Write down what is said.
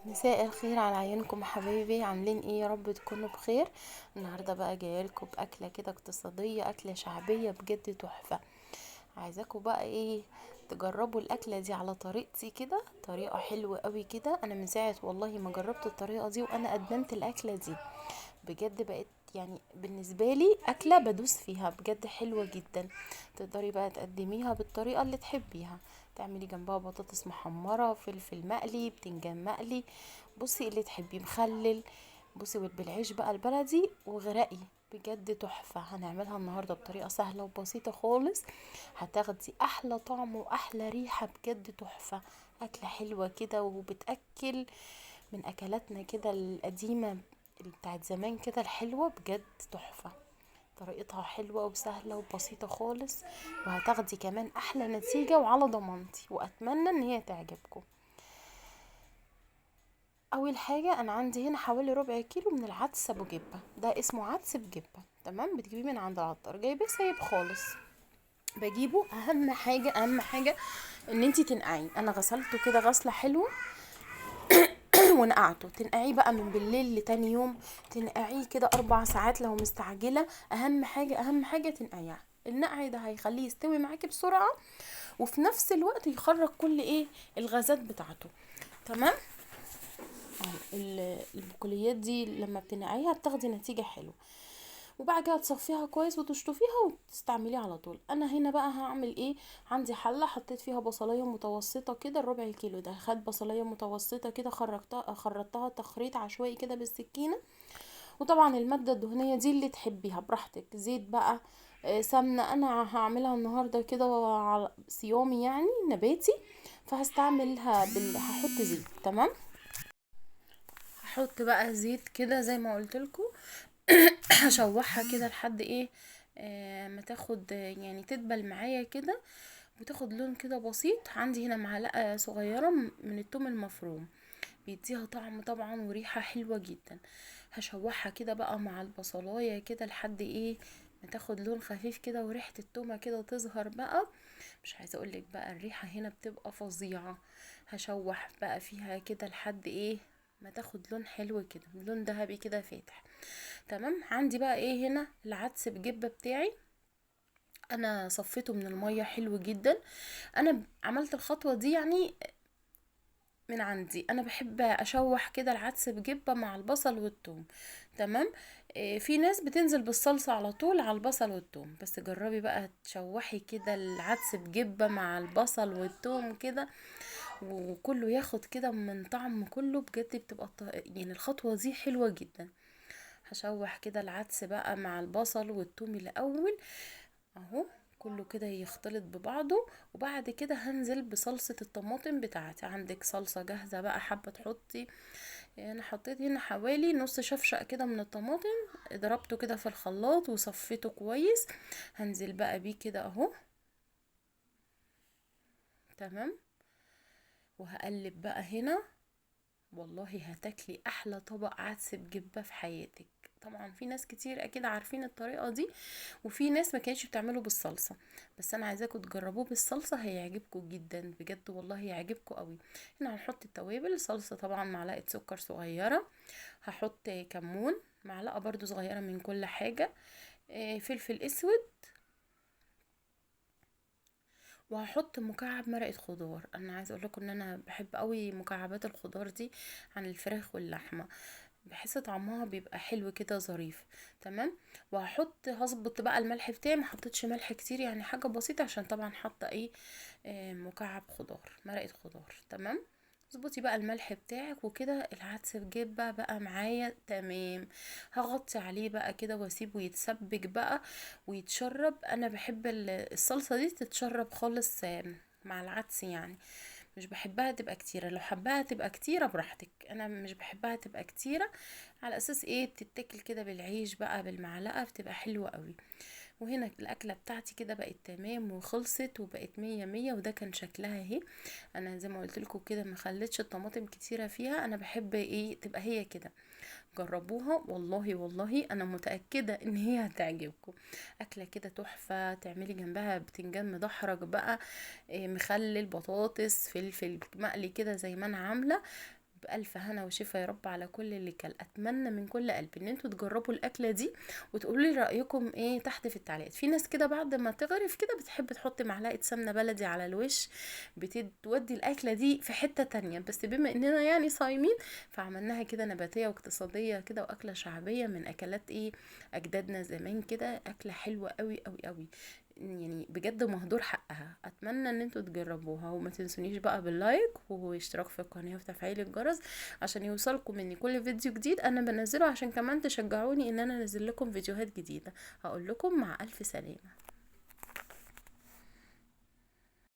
مساء الخير على عيونكم حبايبي، عاملين ايه؟ يا رب تكونوا بخير. النهارده بقى جايلكم باكله كده اقتصاديه، اكله شعبيه بجد تحفه. عايزاكم بقى ايه؟ تجربوا الاكله دي على طريقتي كده، طريقه حلوه قوي كده. انا من ساعه والله ما جربت الطريقه دي وانا ادمنت الاكله دي. بجد بقت يعني بالنسبه لي اكله بدوس فيها، بجد حلوه جدا. تقدري بقى تقدميها بالطريقه اللي تحبيها. تعملي جنبها بطاطس محمره، فلفل مقلي، بتنجان مقلي. بصي اللي تحبيه، مخلل. بصي بالعيش بقى البلدي وغرقي. بجد تحفة. هنعملها النهاردة بطريقة سهلة وبسيطة خالص. هتاخدي أحلى طعم وأحلى ريحة، بجد تحفة. أكلة حلوة كده وبتأكل من أكلاتنا كده القديمة، اللي بتاعت زمان كده، الحلوة بجد تحفة. طريقتها حلوة وسهلة وبسيطة خالص. وهتاخدي كمان أحلى نتيجة وعلى ضمانتي، وأتمنى إن هي تعجبكم. اول حاجه انا عندي هنا حوالي ربع كيلو من العدس ابو جبه، ده اسمه عدس بجبه. تمام، بتجيبيه من عند العطار، جايباه سايب خالص. بجيبه، اهم حاجه ان انتي تنقعيه. انا غسلته كده غسله حلوه ونقعته. تنقعيه بقى من بالليل لتاني يوم. تنقعيه كده 4 ساعات لو مستعجله. اهم حاجه تنقعيه. النقع ده هيخليه يستوي معاكي بسرعه، وفي نفس الوقت يخرج كل ايه الغازات بتاعته. تمام. البقوليات دي لما بتنقعيها بتاخدي نتيجة حلوة. وبعد كده تصفيها كويس وتشطفيها وتستعمليها على طول. انا هنا بقى هعمل ايه؟ عندي حلة حطيت فيها بصلاية متوسطة كده، الربع الكيلو ده خد بصلاية متوسطة كده، خرطتها تخريط عشوائي كده بالسكينة. وطبعا المادة الدهنية دي اللي تحبيها براحتك، زيت بقى، سمنة. انا هعملها النهاردة كده على صيامي يعني نباتي، فهستعملها هحط زيت. تمام. هحط بقى زيت كده زي ما قلت لكم. هشوحها كده لحد ايه، ما تاخد يعني تدبل معايا كده، وتاخد لون كده بسيط. عندي هنا معلقه صغيره من الثوم المفروم، بيديها طعم طبعا وريحه حلوه جدا. هشوحها كده بقى مع البصلايه كده لحد ايه ما تاخد لون خفيف كده، وريحه التومه كده تظهر بقى. مش عايزه اقولك بقى الريحه هنا بتبقى فظيعه. هشوح بقى فيها كده لحد ايه ما تاخد لون حلو كده، لون ذهبي كده فاتح. تمام. عندي بقى ايه هنا العدس بجبه بتاعي. انا صفيته من الميه حلو جدا. انا عملت الخطوه دي يعني من عندي، انا بحب اشوح كده العدس بجبه مع البصل والثوم. تمام. في ناس بتنزل بالصلصه على طول على البصل والثوم، بس جربي بقى تشوحي كده العدس بجبه مع البصل والثوم كده، وكله ياخد كده من طعم كله. بجد بتبقى يعني الخطوه دي حلوه جدا. هشوح كده العدس بقى مع البصل والثوم الاول اهو، كله كده يختلط ببعضه. وبعد كده هنزل بصلصة الطماطم بتاعتي. عندك صلصة جاهزة بقى حابة تحطي؟ انا حطيت هنا حوالي نص شفشق كده من الطماطم، ضربته كده في الخلاط وصفيته كويس. هنزل بقى بيه كده اهو. تمام. وهقلب بقى هنا. والله هتاكلي احلى طبق عدس بجبة في حياتك. طبعا في ناس كتير اكيد عارفين الطريقة دي، وفي ناس ما كانتش بتعمله بالصلصة، بس انا عايزاكم تجربوه بالصلصة، هيعجبكم جدا بجد والله هيعجبكم قوي. هنا هنحط التوابل. صلصة طبعا معلقة سكر صغيرة، هحط كمون معلقة برضو صغيرة من كل حاجة، فلفل اسود، وهحط مكعب مرقة خضار. انا عايزه اقول لكم ان انا بحب قوي مكعبات الخضار دي عن الفراخ واللحمه، بحس طعمها بيبقى حلو كده ظريف. تمام. هظبط بقى الملح بتاعي، ما حطيتش ملح كتير يعني حاجه بسيطه، عشان طبعا حاطه ايه مكعب خضار مرقه خضار. تمام. اظبطي بقى الملح بتاعك وكده. العدس بجبة بقى معايا تمام. هغطي عليه بقى كده واسيبه يتسبك بقى ويتشرب. انا بحب الصلصه دي تتشرب خالص مع العدس يعني. مش بحبها تبقى كتيرة، لو حبها تبقى كتيرة براحتك، انا مش بحبها تبقى كتيرة. على اساس ايه بتتاكل كده بالعيش بقى بالمعلقة، بتبقى حلوة قوي. وهنا الاكلة بتاعتي كده بقت تمام وخلصت وبقت مية مية، وده كان شكلها اهي. انا زي ما قلت لكم كده ما خليتش الطماطم كتيرة فيها، انا بحب ايه تبقى هي كده. جربوها والله والله انا متأكدة ان هي هتعجبكم. اكلة كده تحفة. تعملي جنبها بتنجان مدحرج بقى، مخلل، بطاطس، فلفل مقلي كده زي ما انا عاملة. بألف هنا وشفا يا رب على كل اللي كل. اتمنى من كل قلبي ان انتوا تجربوا الاكله دي وتقولوا لي رايكم ايه تحت في التعليقات. في ناس كده بعد ما تغرف كده بتحب تحط معلقه سمنه بلدي على الوش، بتودي الاكله دي في حته تانية. بس بما اننا يعني صايمين فعملناها كده نباتيه واقتصاديه كده، واكله شعبيه من اكلات ايه اجدادنا زمان كده. اكله حلوه قوي قوي قوي يعني، بجد مهدور حقها. اتمنى ان انتوا تجربوها، وما تنسونيش بقى باللايك واشتراك في القناه وتفعيل الجرس عشان يوصلكم مني كل فيديو جديد انا بنزله، عشان كمان تشجعوني ان انا انزل لكم فيديوهات جديده. هقول لكم مع الف سلامه.